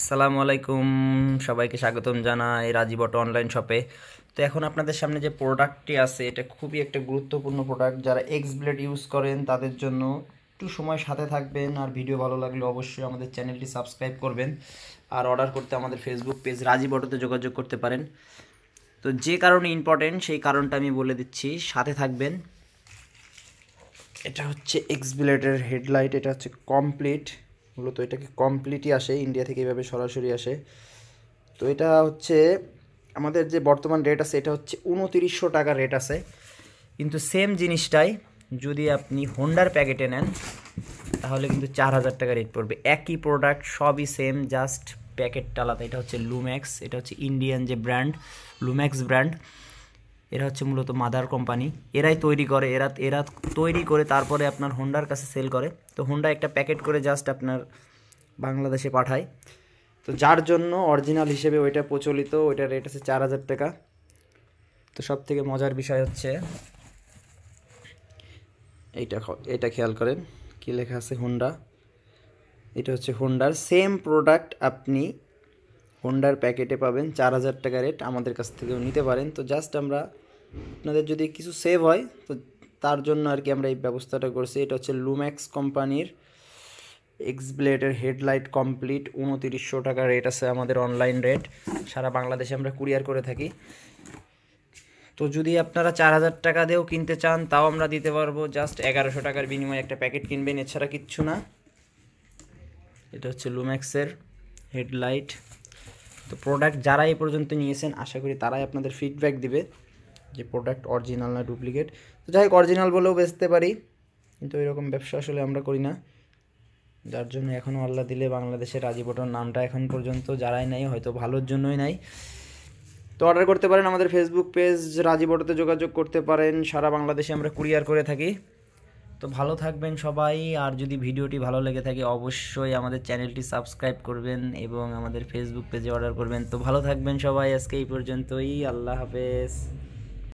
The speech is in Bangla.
আসসালামু আলাইকুম, সবাইকে স্বাগতম জানাই রাজীব অটো অনলাইন শপে। তো এখন আপনাদের সামনে যে প্রোডাক্টটি আছে এটা খুবই একটা গুরুত্বপূর্ণ প্রোডাক্ট। যারা এক্স ব্লেড ইউজ করেন তাদের জন্য একটু সময় সাথে থাকবেন, আর ভিডিও ভালো লাগলে অবশ্যই আমাদের চ্যানেলটি সাবস্ক্রাইব করবেন। আর অর্ডার করতে আমাদের ফেসবুক পেজ রাজীব অটোতে যোগাযোগ করতে পারেন। তো যে কারণে ইম্পর্টেন্ট সেই কারণটা আমি বলে দিচ্ছি, সাথে থাকবেন। এটা হচ্ছে এক্স ব্লেডের হেডলাইট, এটা হচ্ছে কমপ্লিট। মূলত এটাকে কমপ্লিটই আসে, ইন্ডিয়া থেকে এভাবে সরাসরি আসে। তো এটা হচ্ছে আমাদের যে বর্তমান রেট আছে এটা হচ্ছে 2900 টাকা রেট আছে, কিন্তু সেম জিনিসটাই যদি আপনি হোন্ডার প্যাকেটে নেন তাহলে কিন্তু 4000 টাকা রেট পড়বে। একই প্রোডাক্ট, সবই সেম, জাস্ট প্যাকেটটা আলাদা। এটা হচ্ছে লুম্যাক্স, এটা হচ্ছে ইন্ডিয়ান যে ব্র্যান্ড লুম্যাক্স ব্র্যান্ড। এরা হচ্ছে মূলত মাদার কোম্পানি, এরাই তৈরি করে, এরা তৈরি করে তারপরে আপনার হোন্ডার কাছে সেল করে। তো হোন্ডা একটা প্যাকেট করে জাস্ট আপনার বাংলাদেশে পাঠায়। তো যার জন্য অরিজিনাল হিসেবে ওইটা প্রচলিত, ওইটার রেট আছে 4000 টাকা। তো সব থেকে মজার বিষয় হচ্ছে এইটা খেয়াল করেন কি লেখা আছে, হোন্ডা। এটা হচ্ছে হোন্ডার সেম প্রোডাক্ট, আপনি হোন্ডার প্যাকেটে পাবেন 4000 টাকা রেট, আমাদের কাছ থেকেও নিতে পারেন। তো জাস্ট আমরা আপনাদের যদি কিছু সেভ হয় তো তার জন্য আর কি আমরা এই ব্যবস্থাটা করছি। এটা হচ্ছে লুম্যাক্স কোম্পানির এক্স ব্লেডের হেডলাইট কমপ্লিট, 2900 টাকা রেট আছে আমাদের অনলাইন রেট। সারা বাংলাদেশে আমরা কুরিয়ার করে থাকি। তো যদি আপনারা 4000 টাকা দিয়েও কিনতে চান তাও আমরা দিতে পারবো, জাস্ট 1100 টাকার বিনিময়ে একটা প্যাকেট কিনবেন, এছাড়া কিচ্ছু না। এটা হচ্ছে লুম্যাক্সের হেডলাইট। তো প্রোডাক্ট যারা এই পর্যন্ত নিয়েছেন আশা করি তারাই আপনাদের ফিডব্যাক দিবে যে প্রোডাক্ট অরিজিনাল না ডুপ্লিকেট। তো যাই হোক, অরিজিনাল বলেও বেচতে পারি, কিন্তু এরকম ব্যবসা আসলে আমরা করি না। যার জন্য এখনও আল্লাহ দিলে বাংলাদেশের রাজীব অটোর নামটা এখন পর্যন্ত যারাই নাই হয়তো ভালোর জন্যই নাই। তো অর্ডার করতে পারেন, আমাদের ফেসবুক পেজ রাজীব অটোতে যোগাযোগ করতে পারেন। সারা বাংলাদেশে আমরা কুরিয়ার করে থাকি। তো ভালো থাকবেন সবাই, আর যদি ভিডিওটি ভালো লেগে থাকে অবশ্যই আমাদের চ্যানেলটি সাবস্ক্রাইব করবেন এবং আমাদের ফেসবুক পেজে অর্ডার করবেন। তো ভালো থাকবেন সবাই, আজকে এই পর্যন্তই, আল্লাহ হাফেজ।